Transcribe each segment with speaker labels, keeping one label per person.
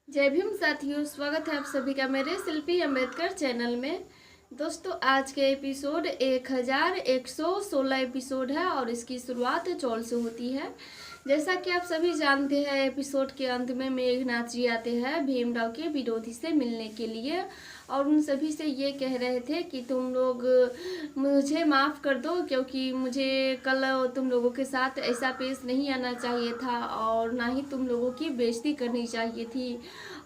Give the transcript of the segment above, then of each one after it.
Speaker 1: जय भीम साथियों, स्वागत है आप सभी का मेरे शिल्पी अंबेडकर चैनल में। दोस्तों, आज के एपिसोड 1116 एपिसोड है और इसकी शुरुआत चौल से होती है। जैसा कि आप सभी जानते हैं, एपिसोड के अंत में मेघनाथ जी आते हैं भीमराव के विरोधी से मिलने के लिए और उन सभी से ये कह रहे थे कि तुम लोग मुझे माफ़ कर दो, क्योंकि मुझे कल तुम लोगों के साथ ऐसा पेश नहीं आना चाहिए था और ना ही तुम लोगों की बेइज्जती करनी चाहिए थी,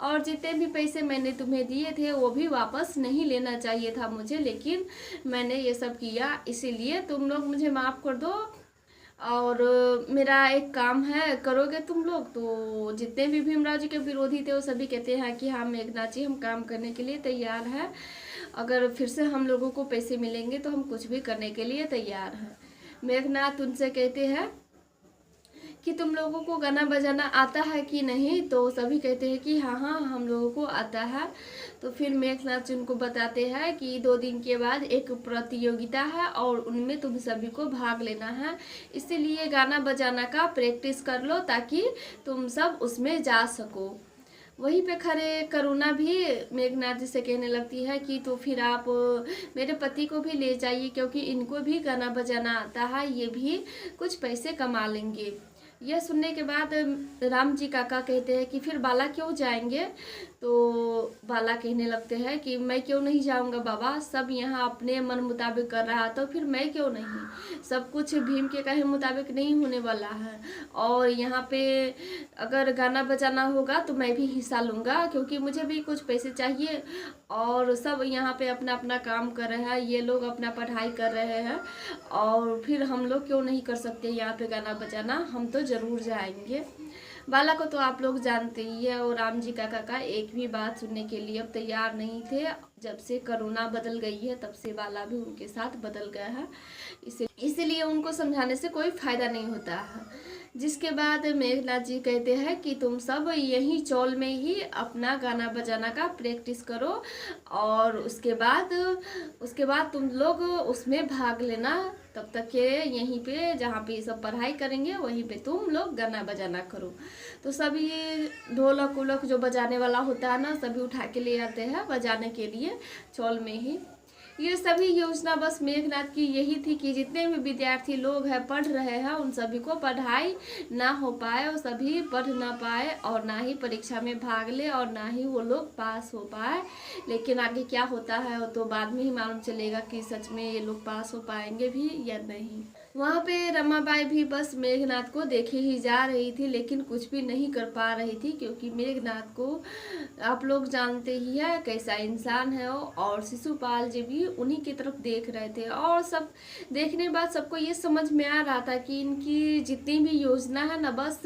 Speaker 1: और जितने भी पैसे मैंने तुम्हें दिए थे वो भी वापस नहीं लेना चाहिए था मुझे, लेकिन मैंने ये सब किया, इसीलिए तुम लोग मुझे माफ़ कर दो। और मेरा एक काम है, करोगे तुम लोग? तो जितने भी भीमराव जी के विरोधी थे वो सभी कहते हैं कि हाँ मेघनाथ जी, हम काम करने के लिए तैयार हैं, अगर फिर से हम लोगों को पैसे मिलेंगे तो हम कुछ भी करने के लिए तैयार हैं। मेघनाथ उनसे कहते हैं कि तुम लोगों को गाना बजाना आता है कि नहीं? तो सभी कहते हैं कि हाँ हाँ हम लोगों को आता है। तो फिर मेघनाथ जी उनको बताते हैं कि 2 दिन के बाद एक प्रतियोगिता है और उनमें तुम सभी को भाग लेना है, इसीलिए गाना बजाना का प्रैक्टिस कर लो ताकि तुम सब उसमें जा सको। वहीं पे खड़े करुणा भी मेघनाथ जी से कहने लगती है कि तो फिर आप मेरे पति को भी ले जाइए, क्योंकि इनको भी गाना बजाना आता है, ये भी कुछ पैसे कमा लेंगे। यह सुनने के बाद राम जी काका कहते हैं कि फिर बाला क्यों जाएंगे? तो बाला कहने लगते हैं कि मैं क्यों नहीं जाऊंगा बाबा, सब यहाँ अपने मन मुताबिक कर रहा तो फिर मैं क्यों नहीं? सब कुछ भीम के कहे मुताबिक नहीं होने वाला है, और यहाँ पे अगर गाना बजाना होगा तो मैं भी हिस्सा लूँगा, क्योंकि मुझे भी कुछ पैसे चाहिए। और सब यहाँ पे अपना अपना काम कर रहे हैं, ये लोग अपना पढ़ाई कर रहे हैं, और फिर हम लोग क्यों नहीं कर सकते यहाँ पे गाना बजाना? हम तो ज़रूर जाएंगे। बाला को तो आप लोग जानते ही है, और राम जी काका का एक भी बात सुनने के लिए अब तैयार नहीं थे। जब से करुणा बदल गई है तब से बाला भी उनके साथ बदल गया है, इसीलिए उनको समझाने से कोई फायदा नहीं होता है। जिसके बाद मेघनाथ जी कहते हैं कि तुम सब यही चौल में ही अपना गाना बजाना का प्रैक्टिस करो, और उसके बाद तुम लोग उसमें भाग लेना। तब तक के यहीं पे जहाँ पे सब पढ़ाई करेंगे वहीं पे तुम लोग गाना बजाना करो। तो सभी ढोलक उलक जो बजाने वाला होता है ना, सभी उठा के ले आते हैं बजाने के लिए चौल में ही। ये सभी योजना बस मेघनाथ की यही थी कि जितने भी विद्यार्थी लोग हैं पढ़ रहे हैं उन सभी को पढ़ाई ना हो पाए, वो सभी पढ़ ना पाए और ना ही परीक्षा में भाग ले और ना ही वो लोग पास हो पाए। लेकिन आगे क्या होता है वो तो बाद में ही मालूम चलेगा कि सच में ये लोग पास हो पाएंगे भी या नहीं। वहाँ पे रमाबाई भी बस मेघनाथ को देखे ही जा रही थी, लेकिन कुछ भी नहीं कर पा रही थी, क्योंकि मेघनाथ को आप लोग जानते ही है कैसा इंसान है वो। और शिशुपाल जी भी उन्हीं की तरफ देख रहे थे, और सब देखने के बाद सबको ये समझ में आ रहा था कि इनकी जितनी भी योजना है ना, बस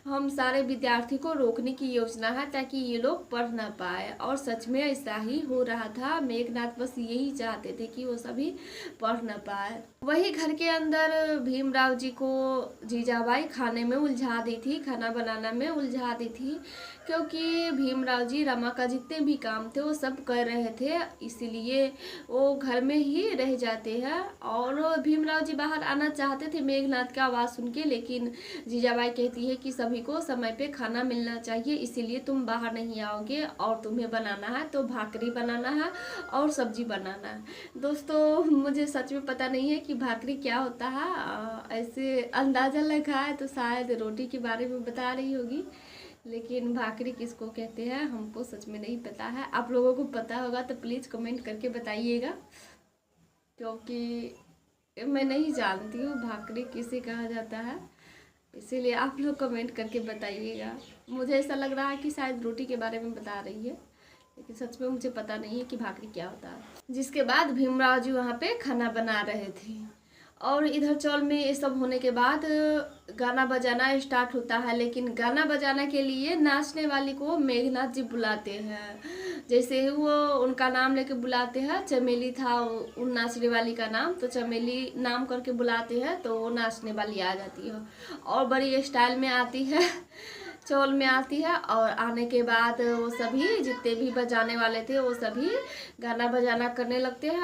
Speaker 1: हम सारे विद्यार्थी को रोकने की योजना है ताकि ये लोग पढ़ ना पाए। और सच में ऐसा ही हो रहा था, मेघनाथ बस यही चाहते थे कि वो सभी पढ़ ना पाए। वही घर के अंदर भीमराव जी को जीजाबाई खाने में उलझा दी थी, खाना बनाना में उलझा दी थी, क्योंकि भीमराव जी रमा का जितने भी काम थे वो सब कर रहे थे, इसीलिए वो घर में ही रह जाते हैं। और भीमराव जी बाहर आना चाहते थे मेघनाथ की आवाज़ सुन के, लेकिन जीजाबाई कहती है कि सभी को समय पे खाना मिलना चाहिए, इसीलिए तुम बाहर नहीं आओगे, और तुम्हें बनाना है तो भाकरी बनाना है और सब्जी बनाना है। दोस्तों, मुझे सच में पता नहीं है कि भाकरी क्या होता है, ऐसे अंदाज़ा लगा है तो शायद रोटी के बारे में बता रही होगी, लेकिन भाकरी किसको कहते हैं हमको सच में नहीं पता है। आप लोगों को पता होगा तो प्लीज़ कमेंट करके बताइएगा, क्योंकि मैं नहीं जानती हूँ भाकरी किसे कहा जाता है, इसीलिए आप लोग कमेंट करके बताइएगा। मुझे ऐसा लग रहा है कि शायद रोटी के बारे में बता रही है, लेकिन सच में मुझे पता नहीं है कि भाकरी क्या होता है। जिसके बाद भीमराव जी वहाँ पे खाना बना रहे थे, और इधर चौल में ये सब होने के बाद गाना बजाना स्टार्ट होता है। लेकिन गाना बजाना के लिए नाचने वाली को मेघनाथ जी बुलाते हैं, जैसे ही वो उनका नाम लेके बुलाते हैं, चमेली था उन नाचने वाली का नाम, तो चमेली नाम करके बुलाते हैं तो वो नाचने वाली आ जाती है और बड़ी स्टाइल में आती है, चौल में आती है। और आने के बाद वो सभी जितने भी बजाने वाले थे वो सभी गाना बजाना करने लगते हैं,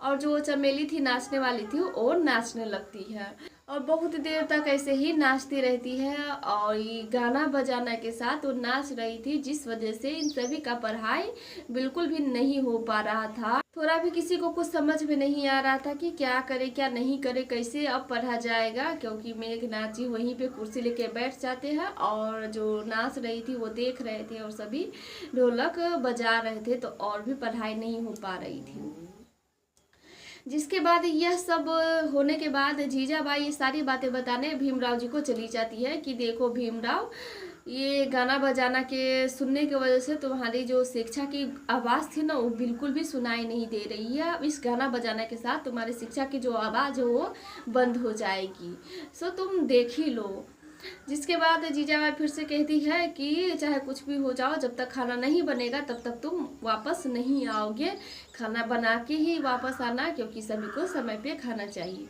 Speaker 1: और जो चमेली थी नाचने वाली थी वो नाचने लगती है। और बहुत देर तक ऐसे ही नाचती रहती है और ये गाना बजाना के साथ वो नाच रही थी, जिस वजह से इन सभी का पढ़ाई बिल्कुल भी नहीं हो पा रहा था। थोड़ा भी किसी को कुछ समझ में नहीं आ रहा था कि क्या करे क्या नहीं करे, कैसे अब पढ़ा जाएगा, क्योंकि मेघनाथ जी वहीं पे कुर्सी लेके बैठ जाते हैं और जो नाच रही थी वो देख रहे थे और सभी ढोलक बजा रहे थे, तो और भी पढ़ाई नहीं हो पा रही थी। जिसके बाद यह सब होने के बाद जीजाबाई ये सारी बातें बताने भीमराव जी को चली जाती है कि देखो भीमराव, ये गाना बजाना के सुनने की वजह से तुम्हारी जो शिक्षा की आवाज़ थी ना वो बिल्कुल भी सुनाई नहीं दे रही है। अब इस गाना बजाना के साथ तुम्हारी शिक्षा की जो आवाज़ है वो बंद हो जाएगी, सो तुम देख ही लो। जिसके बाद जीजाबाई फिर से कहती है कि चाहे कुछ भी हो जाओ, जब तक खाना नहीं बनेगा तब तक तुम वापस नहीं आओगे, खाना बना के ही वापस आना, क्योंकि सभी को समय पे खाना चाहिए।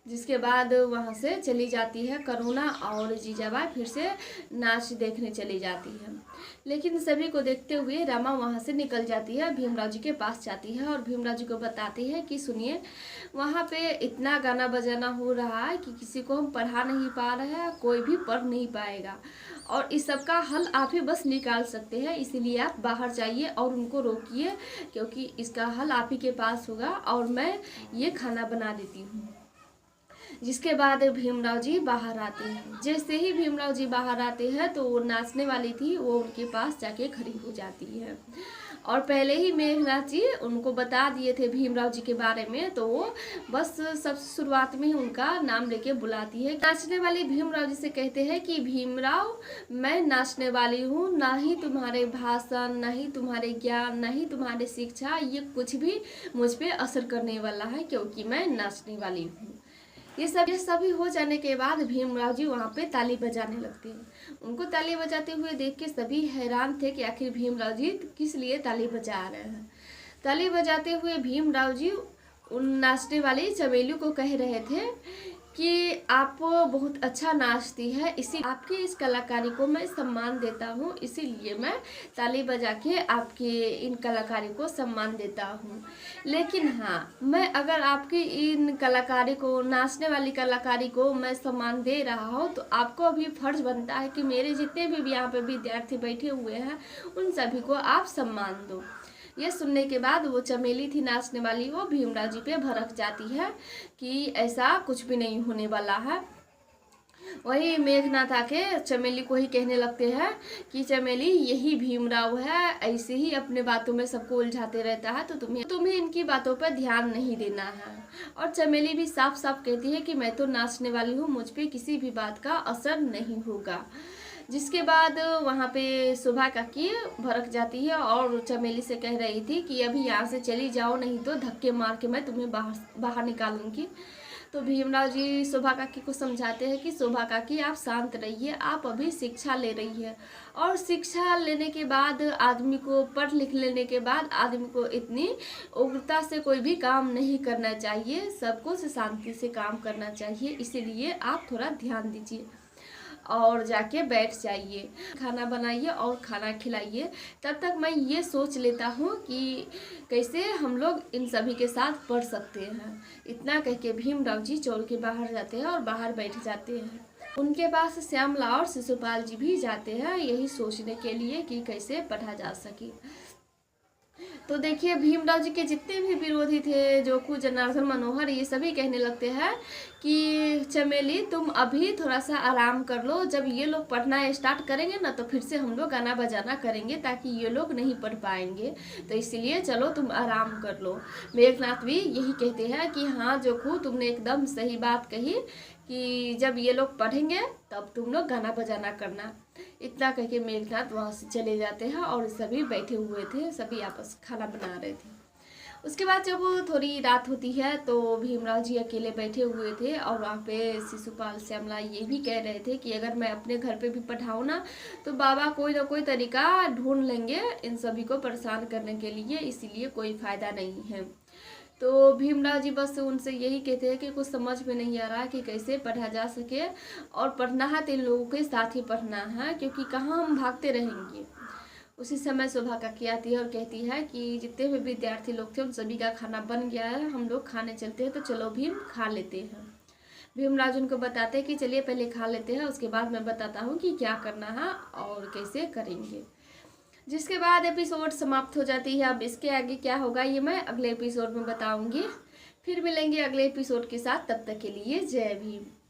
Speaker 1: जिसके बाद वहाँ से चली जाती है करुणा और जीजाबाई फिर से नाच देखने चली जाती है। लेकिन सभी को देखते हुए रमा वहाँ से निकल जाती है, भीमराव जी के पास जाती है और भीमराव जी को बताती है कि सुनिए, वहाँ पे इतना गाना बजाना हो रहा है कि किसी को हम पढ़ा नहीं पा रहे हैं, कोई भी पढ़ नहीं पाएगा और इस सब का हल आप ही बस निकाल सकते हैं, इसीलिए आप बाहर जाइए और उनको रोकिए, क्योंकि इसका हल आप ही के पास होगा और मैं ये खाना बना देती हूँ। जिसके बाद भीमराव जी बाहर आते हैं। जैसे ही भीमराव जी बाहर आते हैं तो वो नाचने वाली थी, वो उनके पास जाके खड़ी हो जाती है और पहले ही मेघनाथ जी उनको बता दिए थे भीमराव जी के बारे में, तो वो बस सबसे शुरुआत में ही उनका नाम लेके बुलाती है। नाचने वाली भीमराव जी से कहते हैं कि भीमराव, मैं नाचने वाली हूँ, ना ही तुम्हारे भाषण, ना ही तुम्हारे ज्ञान, ना ही तुम्हारी शिक्षा, ये कुछ भी मुझ पे असर करने वाला है, क्योंकि मैं नाचने वाली हूँ। ये सभी हो जाने के बाद भीमराव जी वहाँ पे ताली बजाने लगते हैं। उनको ताली बजाते हुए देख के सभी हैरान थे कि आखिर भीमराव जी किस लिए ताली बजा रहे हैं। ताली बजाते हुए भीमराव जी उन नाचने वाली चमेली को कह रहे थे कि आप बहुत अच्छा नाचती है, इसी आपकी इस कलाकारी को मैं सम्मान देता हूँ, इसीलिए मैं ताली बजा के आपके इन कलाकारी को सम्मान देता हूँ। लेकिन हाँ, मैं अगर आपकी इन कलाकारी को, नाचने वाली कलाकारी को मैं सम्मान दे रहा हूँ, तो आपको अभी फर्ज बनता है कि मेरे जितने भी यहाँ पे विद्यार्थी बैठे हुए हैं उन सभी को आप सम्मान दो। ये सुनने के बाद वो चमेली थी नाचने वाली, वो भीमराव जी पे भड़क जाती है कि ऐसा कुछ भी नहीं होने वाला है। वही मेघनाथ आके चमेली को ही कहने लगते हैं कि चमेली, यही भीमराव है, ऐसे ही अपने बातों में सबको उलझाते रहता है, तो तुम्हें इनकी बातों पर ध्यान नहीं देना है। और चमेली भी साफ साफ कहती है कि मैं तो नाचने वाली हूँ, मुझ पे किसी भी बात का असर नहीं होगा। जिसके बाद वहाँ पे शोभा काकी भड़क जाती है और चमेली से कह रही थी कि अभी यहाँ से चली जाओ, नहीं तो धक्के मार के मैं तुम्हें बाहर निकालूंगी। तो भीमराव जी शोभा काकी को समझाते हैं कि शोभा काकी, आप शांत रहिए, आप अभी शिक्षा ले रही है और शिक्षा लेने के बाद आदमी को, पढ़ लिख लेने के बाद आदमी को इतनी उग्रता से कोई भी काम नहीं करना चाहिए, सबको से शांति से काम करना चाहिए, इसीलिए आप थोड़ा ध्यान दीजिए और जाके बैठ जाइए, खाना बनाइए और खाना खिलाइए। तब तक मैं ये सोच लेता हूँ कि कैसे हम लोग इन सभी के साथ पढ़ सकते हैं। इतना कह के भीमराव जी चौल के बाहर जाते हैं और बाहर बैठ जाते हैं। उनके पास श्यामला और शिशुपाल जी भी जाते हैं, यही सोचने के लिए कि कैसे पढ़ा जा सके। तो देखिए, भीमराव जी के जितने भी विरोधी थे, जोकू, जनार्दन, मनोहर, ये सभी कहने लगते हैं कि चमेली, तुम अभी थोड़ा सा आराम कर लो, जब ये लोग पढ़ना स्टार्ट करेंगे ना तो फिर से हम लोग गाना बजाना करेंगे, ताकि ये लोग नहीं पढ़ पाएंगे, तो इसलिए चलो तुम आराम कर लो। मेघनाथ भी यही कहते हैं कि हाँ जोकू, तुमने एकदम सही बात कही कि जब ये लोग पढ़ेंगे तब तुम लोग गाना बजाना करना। इतना कह के मेघनाथ वहाँ से चले जाते हैं और सभी बैठे हुए थे, सभी आपस खाना बना रहे थे। उसके बाद जब थोड़ी रात होती है तो भीमराव जी अकेले बैठे हुए थे और वहाँ पे शिशुपाल, श्यामला ये भी कह रहे थे कि अगर मैं अपने घर पे भी पढ़ाऊँ ना तो बाबा कोई ना कोई तरीका ढूंढ लेंगे इन सभी को परेशान करने के लिए, इसीलिए कोई फ़ायदा नहीं है। तो भीमराव जी बस उनसे यही कहते हैं कि कुछ समझ में नहीं आ रहा कि कैसे पढ़ा जा सके, और पढ़ना है तो इन लोगों के साथ ही पढ़ना है, क्योंकि कहाँ हम भागते रहेंगे। उसी समय शोभा काकी आती है और कहती है कि जितने भी विद्यार्थी लोग थे उन सभी का खाना बन गया है, हम लोग खाने चलते हैं, तो चलो भीम खा लेते हैं। भीमराज उनको बताते हैं कि चलिए पहले खा लेते हैं, उसके बाद मैं बताता हूँ कि क्या करना है और कैसे करेंगे। जिसके बाद एपिसोड समाप्त हो जाती है। अब इसके आगे क्या होगा ये मैं अगले एपिसोड में बताऊंगी। फिर मिलेंगे अगले एपिसोड के साथ, तब तक के लिए जय भीम।